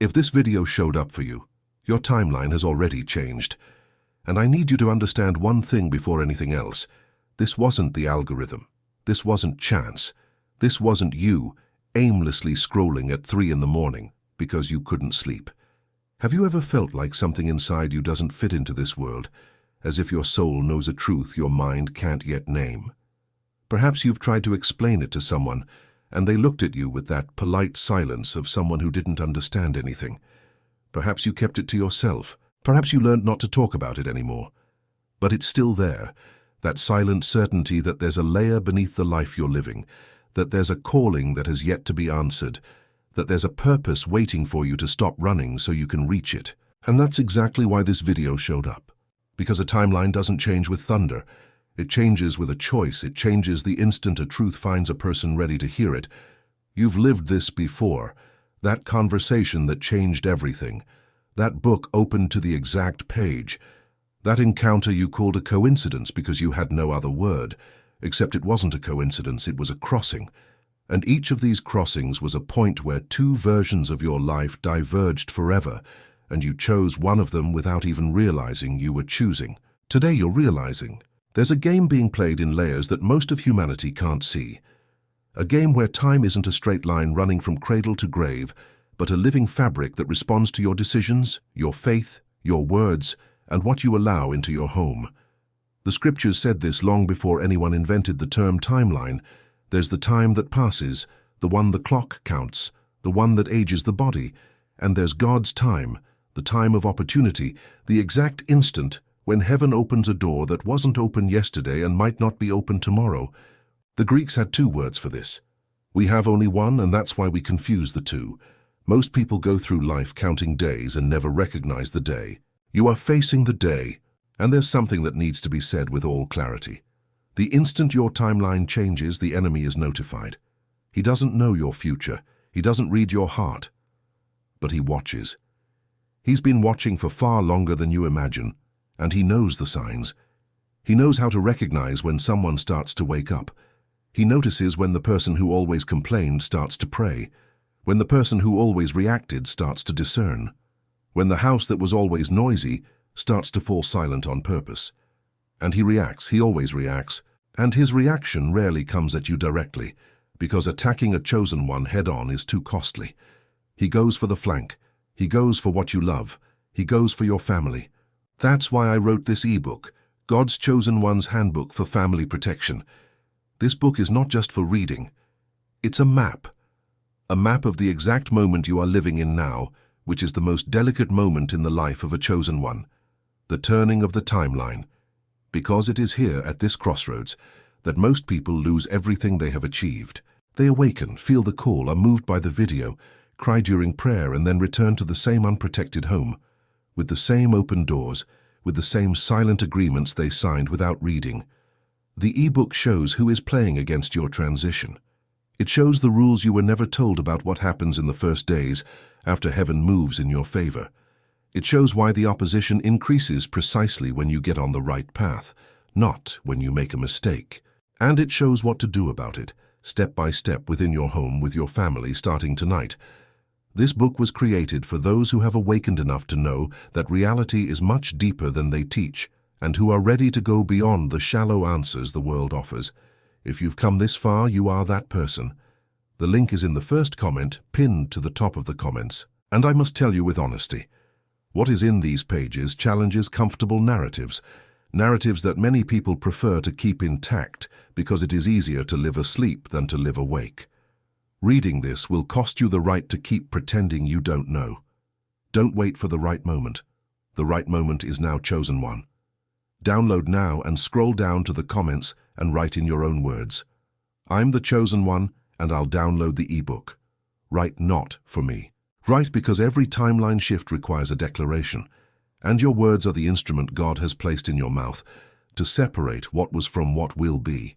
If this video showed up for you, your timeline has already changed. And I need you to understand one thing before anything else. This wasn't the algorithm. This wasn't chance. This wasn't you aimlessly scrolling at 3 in the morning because you couldn't sleep. Have you ever felt like something inside you doesn't fit into this world, as if your soul knows a truth your mind can't yet name? Perhaps you've tried to explain it to someone, and they looked at you with that polite silence of someone who didn't understand anything. Perhaps you kept it to yourself. Perhaps you learned not to talk about it anymore. But it's still there, that silent certainty that there's a layer beneath the life you're living, that there's a calling that has yet to be answered, that there's a purpose waiting for you to stop running so you can reach it. And that's exactly why this video showed up. Because a timeline doesn't change with thunder. It changes with a choice. It changes the instant a truth finds a person ready to hear it. You've lived this before. That conversation that changed everything. That book opened to the exact page. That encounter you called a coincidence because you had no other word. Except it wasn't a coincidence, it was a crossing. And each of these crossings was a point where two versions of your life diverged forever, and you chose one of them without even realizing you were choosing. Today you're realizing. There's a game being played in layers that most of humanity can't see. A game where time isn't a straight line running from cradle to grave, but a living fabric that responds to your decisions, your faith, your words, and what you allow into your home. The scriptures said this long before anyone invented the term timeline. There's the time that passes, the one the clock counts, the one that ages the body, and there's God's time, the time of opportunity, the exact instant when heaven opens a door that wasn't open yesterday and might not be open tomorrow. The Greeks had 2 words for this. We have only one, and that's why we confuse the two. Most people go through life counting days and never recognize the day. You are facing the day, and there's something that needs to be said with all clarity. The instant your timeline changes, the enemy is notified. He doesn't know your future. He doesn't read your heart. But he watches. He's been watching for far longer than you imagine, and he knows the signs. He knows how to recognize when someone starts to wake up. He notices when the person who always complained starts to pray, when the person who always reacted starts to discern, when the house that was always noisy starts to fall silent on purpose. And he reacts, he always reacts, and his reaction rarely comes at you directly, because attacking a chosen one head-on is too costly. He goes for the flank. He goes for what you love. He goes for your family. That's why I wrote this ebook, God's Chosen One's Handbook for Family Protection. This book is not just for reading. It's a map of the exact moment you are living in now, which is the most delicate moment in the life of a chosen one, the turning of the timeline. Because it is here, at this crossroads, that most people lose everything they have achieved. They awaken, feel the call, are moved by the video, cry during prayer, and then return to the same unprotected home, with the same open doors, with the same silent agreements they signed without reading. The ebook shows who is playing against your transition. It shows the rules you were never told about what happens in the first days after heaven moves in your favor. It shows why the opposition increases precisely when you get on the right path, not when you make a mistake. And it shows what to do about it, step by step within your home with your family starting tonight. This book was created for those who have awakened enough to know that reality is much deeper than they teach, and who are ready to go beyond the shallow answers the world offers. If you've come this far, you are that person. The link is in the first comment, pinned to the top of the comments. And I must tell you with honesty, what is in these pages challenges comfortable narratives, narratives that many people prefer to keep intact because it is easier to live asleep than to live awake. Reading this will cost you the right to keep pretending you don't know. Don't wait for the right moment. The right moment is now chosen one. Download now and scroll down to the comments and write in your own words. I'm the chosen one, and I'll download the ebook. Write not for me. Write because every timeline shift requires a declaration, and your words are the instrument God has placed in your mouth to separate what was from what will be.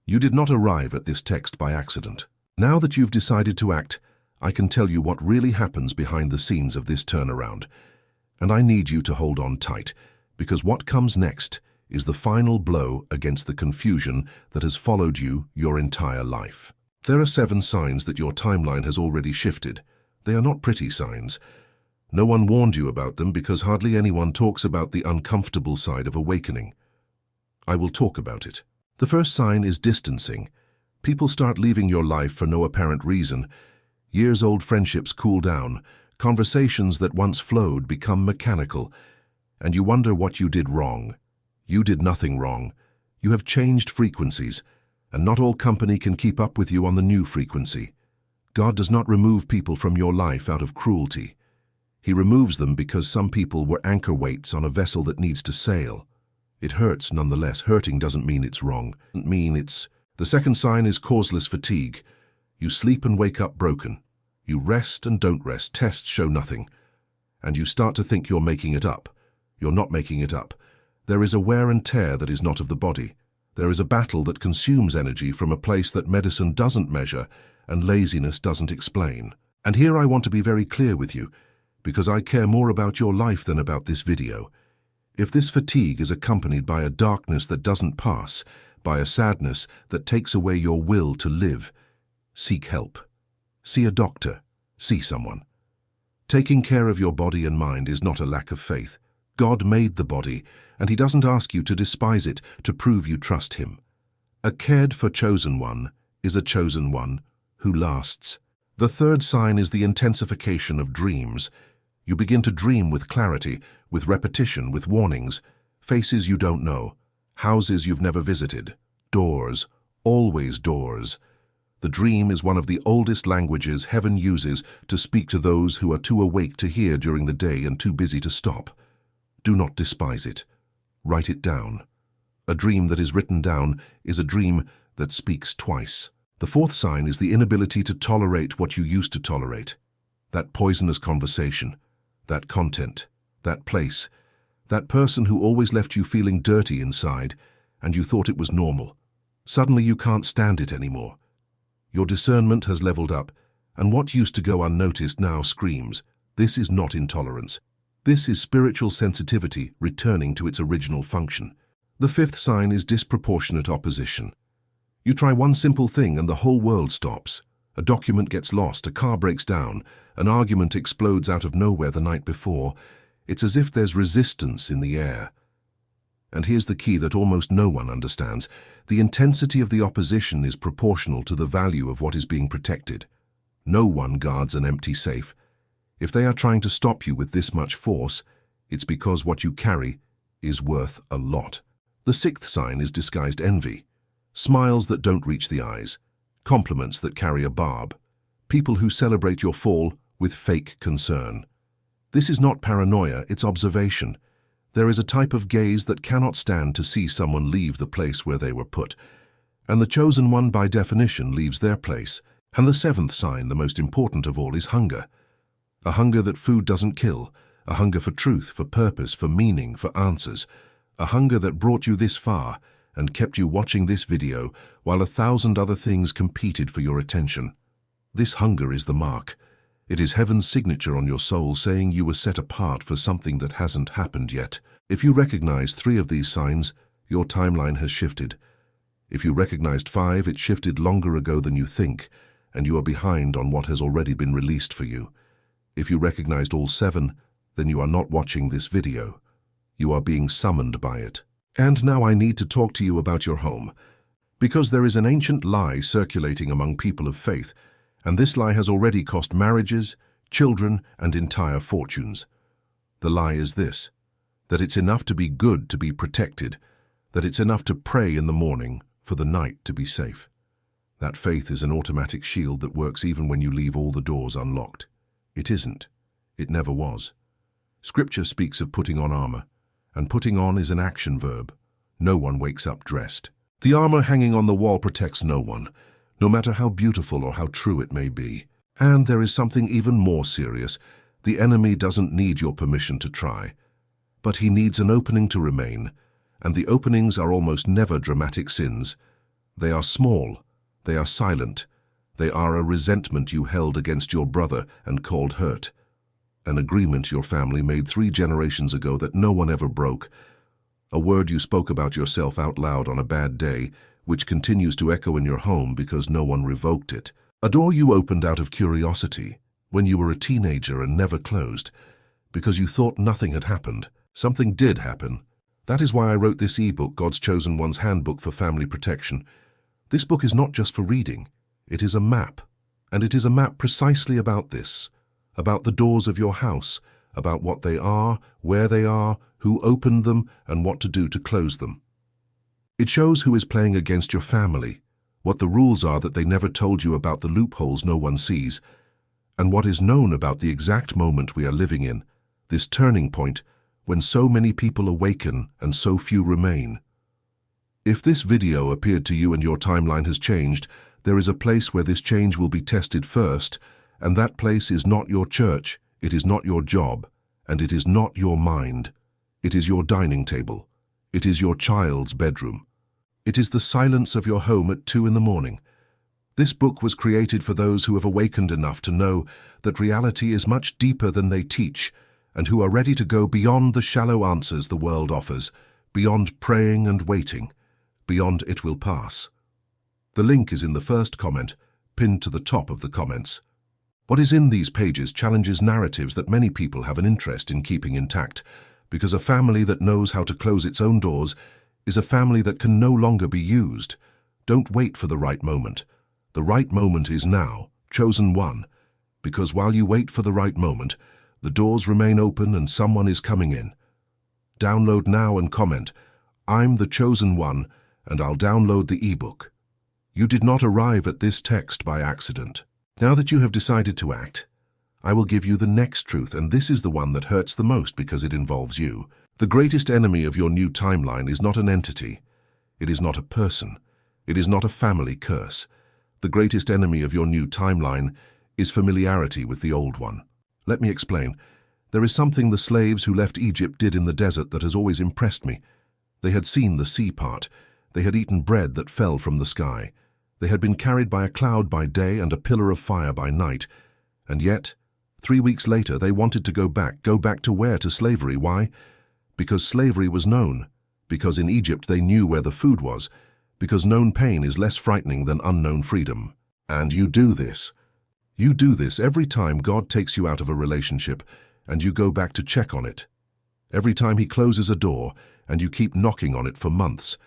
You did not arrive at this text by accident. Now that you've decided to act, I can tell you what really happens behind the scenes of this turnaround. And I need you to hold on tight, because what comes next is the final blow against the confusion that has followed you your entire life. There are 7 signs that your timeline has already shifted. They are not pretty signs. No one warned you about them because hardly anyone talks about the uncomfortable side of awakening. I will talk about it. The first sign is distancing. People start leaving your life for no apparent reason. Years-old friendships cool down. Conversations that once flowed become mechanical. And you wonder what you did wrong. You did nothing wrong. You have changed frequencies, and not all company can keep up with you on the new frequency. God does not remove people from your life out of cruelty. He removes them because some people were anchor weights on a vessel that needs to sail. It hurts nonetheless. Hurting doesn't mean it's wrong. It doesn't mean it's... The second sign is causeless fatigue. You sleep and wake up broken. You rest and don't rest. Tests show nothing. And you start to think you're making it up. You're not making it up. There is a wear and tear that is not of the body. There is a battle that consumes energy from a place that medicine doesn't measure and laziness doesn't explain. And here I want to be very clear with you, because I care more about your life than about this video. If this fatigue is accompanied by a darkness that doesn't pass, by a sadness that takes away your will to live, seek help. See a doctor. See someone. Taking care of your body and mind is not a lack of faith. God made the body, and He doesn't ask you to despise it to prove you trust Him. A cared-for chosen one is a chosen one who lasts. The third sign is the intensification of dreams. You begin to dream with clarity, with repetition, with warnings, faces you don't know, houses you've never visited, doors, always doors. The dream is one of the oldest languages heaven uses to speak to those who are too awake to hear during the day and too busy to stop. Do not despise it. Write it down. A dream that is written down is a dream that speaks twice. The fourth sign is the inability to tolerate what you used to tolerate. That poisonous conversation, that content, that place, that person who always left you feeling dirty inside, and you thought it was normal. Suddenly you can't stand it anymore. Your discernment has leveled up, and what used to go unnoticed now screams. This is not intolerance. This is spiritual sensitivity returning to its original function. The fifth sign is disproportionate opposition. You try one simple thing and the whole world stops. A document gets lost, a car breaks down, an argument explodes out of nowhere the night before. It's as if there's resistance in the air. And here's the key that almost no one understands. The intensity of the opposition is proportional to the value of what is being protected. No one guards an empty safe. If they are trying to stop you with this much force, it's because what you carry is worth a lot. The sixth sign is disguised envy. Smiles that don't reach the eyes. Compliments that carry a barb. People who celebrate your fall with fake concern. This is not paranoia, it's observation. There is a type of gaze that cannot stand to see someone leave the place where they were put. And the chosen one by definition leaves their place. And the seventh sign, the most important of all, is hunger. A hunger that food doesn't kill. A hunger for truth, for purpose, for meaning, for answers. A hunger that brought you this far and kept you watching this video while 1,000 other things competed for your attention. This hunger is the mark. It is heaven's signature on your soul saying you were set apart for something that hasn't happened yet. If you recognize 3 of these signs, your timeline has shifted. If you recognized 5, it shifted longer ago than you think, and you are behind on what has already been released for you. If you recognized all 7, then you are not watching this video. You are being summoned by it. And now I need to talk to you about your home, because there is an ancient lie circulating among people of faith, and this lie has already cost marriages, children, and entire fortunes. The lie is this, that it's enough to be good to be protected, that it's enough to pray in the morning for the night to be safe. That faith is an automatic shield that works even when you leave all the doors unlocked. It isn't. It never was. Scripture speaks of putting on armor, and putting on is an action verb. No one wakes up dressed. The armor hanging on the wall protects no one, no matter how beautiful or how true it may be. And there is something even more serious. The enemy doesn't need your permission to try, but he needs an opening to remain, and the openings are almost never dramatic sins. They are small, they are silent, they are a resentment you held against your brother and called hurt, an agreement your family made 3 generations ago that no one ever broke, a word you spoke about yourself out loud on a bad day, which continues to echo in your home because no one revoked it, a door you opened out of curiosity, when you were a teenager and never closed, because you thought nothing had happened. Something did happen. That is why I wrote this ebook, God's Chosen One's Handbook for Family Protection. This book is not just for reading. It is a map. And it is a map precisely about this, about the doors of your house, about what they are, where they are, who opened them, and what to do to close them. It shows who is playing against your family, what the rules are that they never told you about, the loopholes no one sees, and what is known about the exact moment we are living in, this turning point when so many people awaken and so few remain. If this video appeared to you and your timeline has changed, there is a place where this change will be tested first, and that place is not your church, it is not your job, and it is not your mind. It is your dining table. It is your child's bedroom. It is the silence of your home at 2 in the morning. This book was created for those who have awakened enough to know that reality is much deeper than they teach, and who are ready to go beyond the shallow answers the world offers, beyond praying and waiting, beyond it will pass. The link is in the first comment, pinned to the top of the comments. What is in these pages challenges narratives that many people have an interest in keeping intact, because a family that knows how to close its own doors is a family that can no longer be used. Don't wait for the right moment. The right moment is now, chosen one, because while you wait for the right moment, the doors remain open and someone is coming in. Download now and comment, "I'm the chosen one," and I'll download the ebook. You did not arrive at this text by accident. Now that you have decided to act, I will give you the next truth, and this is the one that hurts the most because it involves you. The greatest enemy of your new timeline is not an entity. It is not a person. It is not a family curse. The greatest enemy of your new timeline is familiarity with the old one. Let me explain. There is something the slaves who left Egypt did in the desert that has always impressed me. They had seen the sea part. They had eaten bread that fell from the sky. They had been carried by a cloud by day and a pillar of fire by night. And yet, 3 weeks later, they wanted to go back. Go back to where? To slavery. Why? Because slavery was known. Because in Egypt they knew where the food was. Because known pain is less frightening than unknown freedom. And you do this. You do this every time God takes you out of a relationship and you go back to check on it. Every time He closes a door and you keep knocking on it for months.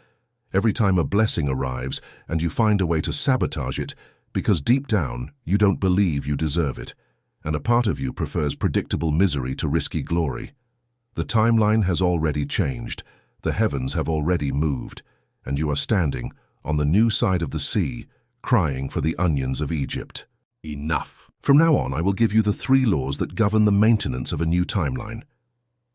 Every time a blessing arrives and you find a way to sabotage it because deep down you don't believe you deserve it, and a part of you prefers predictable misery to risky glory. The timeline has already changed, the heavens have already moved, and you are standing on the new side of the sea, crying for the onions of Egypt. Enough. From now on, I will give you the 3 laws that govern the maintenance of a new timeline.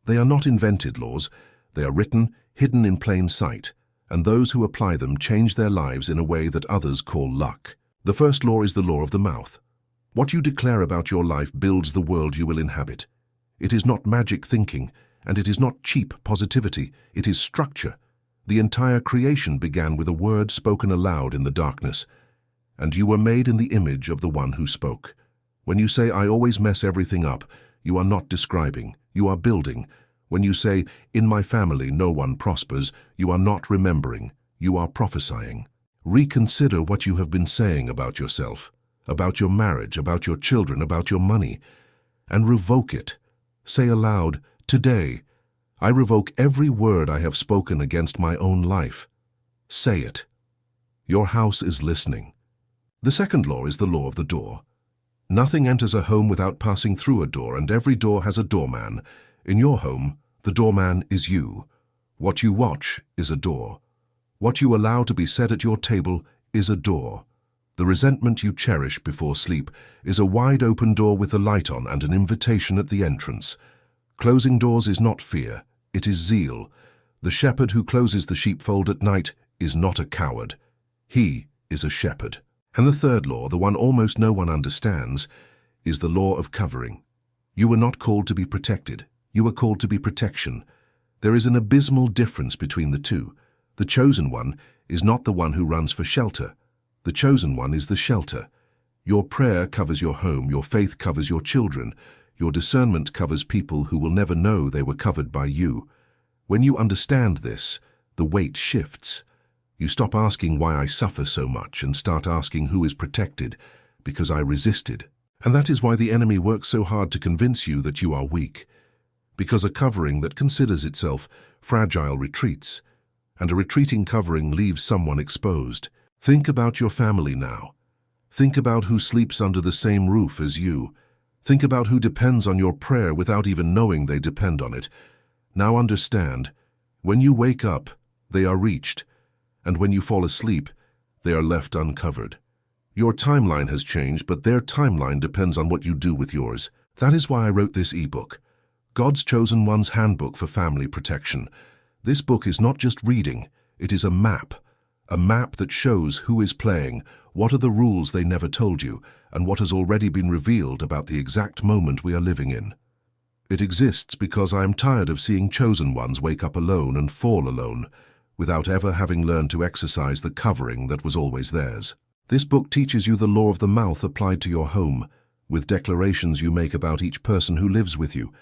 They are not invented laws, they are written, hidden in plain sight, and those who apply them change their lives in a way that others call luck. The first law is the law of the mouth. What you declare about your life builds the world you will inhabit. It is not magic thinking, and it is not cheap positivity, it is structure. The entire creation began with a word spoken aloud in the darkness, and you were made in the image of the one who spoke. When you say, "I always mess everything up," you are not describing, you are building. When you say, "In my family no one prospers," you are not remembering, you are prophesying. Reconsider what you have been saying about yourself, about your marriage, about your children, about your money, and revoke it. Say aloud, "Today, I revoke every word I have spoken against my own life." Say it. Your house is listening. The second law is the law of the door. Nothing enters a home without passing through a door, and every door has a doorman. In your home, the doorman is you. What you watch is a door. What you allow to be said at your table is a door. The resentment you cherish before sleep is a wide-open door with the light on and an invitation at the entrance. Closing doors is not fear, it is zeal. The shepherd who closes the sheepfold at night is not a coward. He is a shepherd. And the third law, the one almost no one understands, is the law of covering. You were not called to be protected. You were called to be protection. There is an abysmal difference between the two. The chosen one is not the one who runs for shelter. The chosen one is the shelter. Your prayer covers your home, your faith covers your children, your discernment covers people who will never know they were covered by you. When you understand this, the weight shifts. You stop asking why I suffer so much and start asking who is protected, because I resisted. And that is why the enemy works so hard to convince you that you are weak. Because a covering that considers itself fragile retreats, and a retreating covering leaves someone exposed. Think about your family now. Think about who sleeps under the same roof as you. Think about who depends on your prayer without even knowing they depend on it. Now understand, when you wake up, they are reached, and when you fall asleep, they are left uncovered. Your timeline has changed, but their timeline depends on what you do with yours. That is why I wrote this ebook, God's Chosen One's Handbook for Family Protection. This book is not just reading, it is a map that shows who is playing, what are the rules they never told you, and what has already been revealed about the exact moment we are living in. It exists because I am tired of seeing chosen ones wake up alone and fall alone, without ever having learned to exercise the covering that was always theirs. This book teaches you the law of the mouth applied to your home, with declarations you make about each person who lives with you.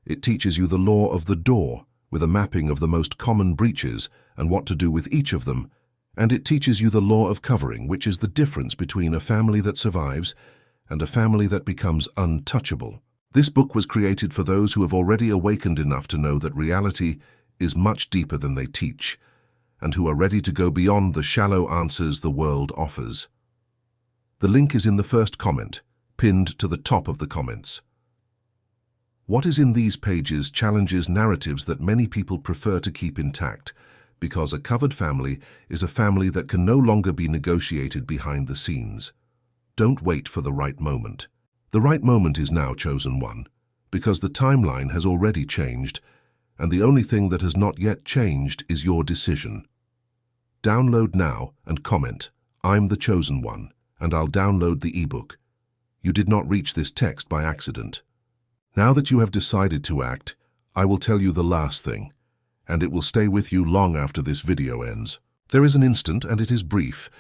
It teaches you the law of the door, with a mapping of the most common breaches and what to do with each of them. And it teaches you the law of covering, which is the difference between a family that survives and a family that becomes untouchable. This book was created for those who have already awakened enough to know that reality is much deeper than they teach, and who are ready to go beyond the shallow answers the world offers. The link is in the first comment, pinned to the top of the comments. What is in these pages challenges narratives that many people prefer to keep intact, because a covered family is a family that can no longer be negotiated behind the scenes. Don't wait for the right moment. The right moment is now, chosen one, because the timeline has already changed, and the only thing that has not yet changed is your decision. Download now and comment, "I'm the chosen one," and I'll download the ebook. You did not reach this text by accident. Now that you have decided to act, I will tell you the last thing, and it will stay with you long after this video ends. There is an instant, and it is brief,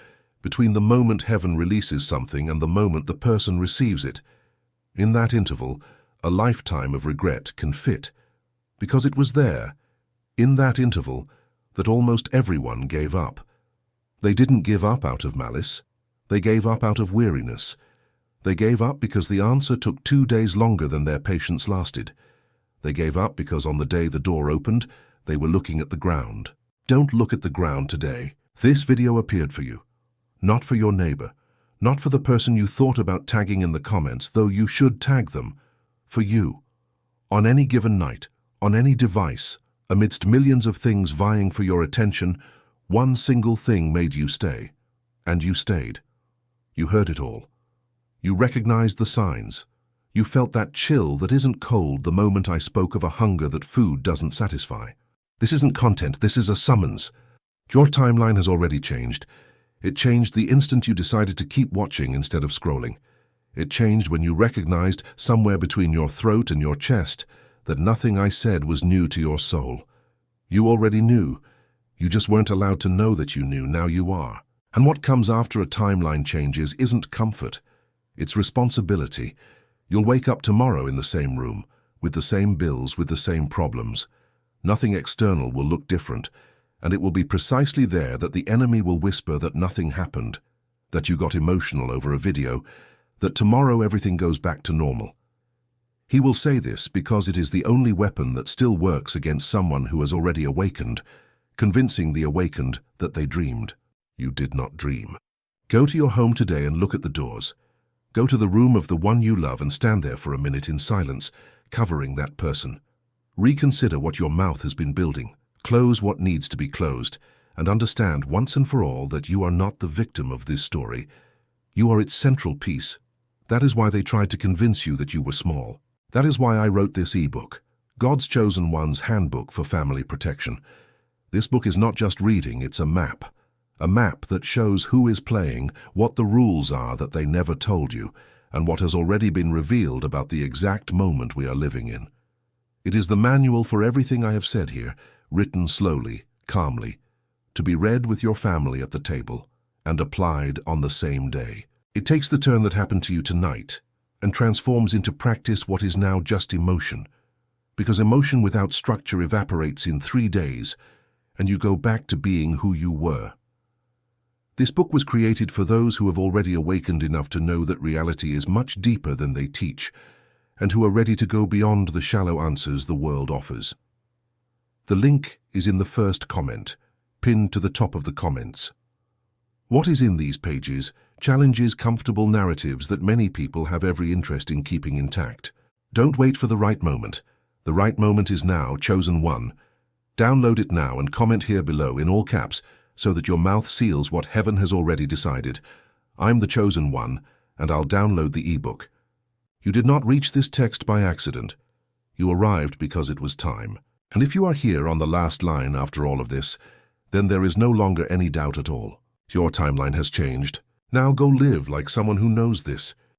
between the moment heaven releases something and the moment the person receives it. In that interval, a lifetime of regret can fit, because it was there, in that interval, that almost everyone gave up. They didn't give up out of malice. They gave up out of weariness. They gave up because the answer took 2 days longer than their patience lasted. They gave up because on the day the door opened, they were looking at the ground. Don't look at the ground today. This video appeared for you, not for your neighbor, not for the person you thought about tagging in the comments, though you should tag them, for you. On any given night, on any device, amidst millions of things vying for your attention, one single thing made you stay. And you stayed. You heard it all. You recognized the signs. You felt that chill that isn't cold the moment I spoke of a hunger that food doesn't satisfy. This isn't content, this is a summons. Your timeline has already changed. It changed the instant you decided to keep watching instead of scrolling. It changed when you recognized, somewhere between your throat and your chest, that nothing I said was new to your soul. You already knew. You just weren't allowed to know that you knew. Now you are. And what comes after a timeline changes isn't comfort. It's responsibility. You'll wake up tomorrow in the same room, with the same bills, with the same problems. Nothing external will look different, and it will be precisely there that the enemy will whisper that nothing happened, that you got emotional over a video, that tomorrow everything goes back to normal. He will say this because it is the only weapon that still works against someone who has already awakened, convincing the awakened that they dreamed. You did not dream. Go to your home today and look at the doors. Go to the room of the one you love and stand there for a minute in silence, covering that person. Reconsider what your mouth has been building. Close what needs to be closed, and understand once and for all that you are not the victim of this story. You are its central piece. That is why they tried to convince you that you were small. That is why I wrote this ebook, God's Chosen One's Handbook for Family Protection. This book is not just reading, it's a map that shows who is playing, what the rules are that they never told you, and what has already been revealed about the exact moment we are living in. It is the manual for everything I have said here, written slowly, calmly, to be read with your family at the table, and applied on the same day. It takes the turn that happened to you tonight, and transforms into practice what is now just emotion, because emotion without structure evaporates in 3 days, and you go back to being who you were. This book was created for those who have already awakened enough to know that reality is much deeper than they teach, and who are ready to go beyond the shallow answers the world offers. The link is in the first comment, pinned to the top of the comments. What is in these pages challenges comfortable narratives that many people have every interest in keeping intact. Don't wait for the right moment. The right moment is now, chosen one. Download it now and comment here below in all caps so that your mouth seals what heaven has already decided. I'm the chosen one, and I'll download the ebook. You did not reach this text by accident. You arrived because it was time. And if you are here on the last line after all of this, then there is no longer any doubt at all. Your timeline has changed. Now go live like someone who knows this.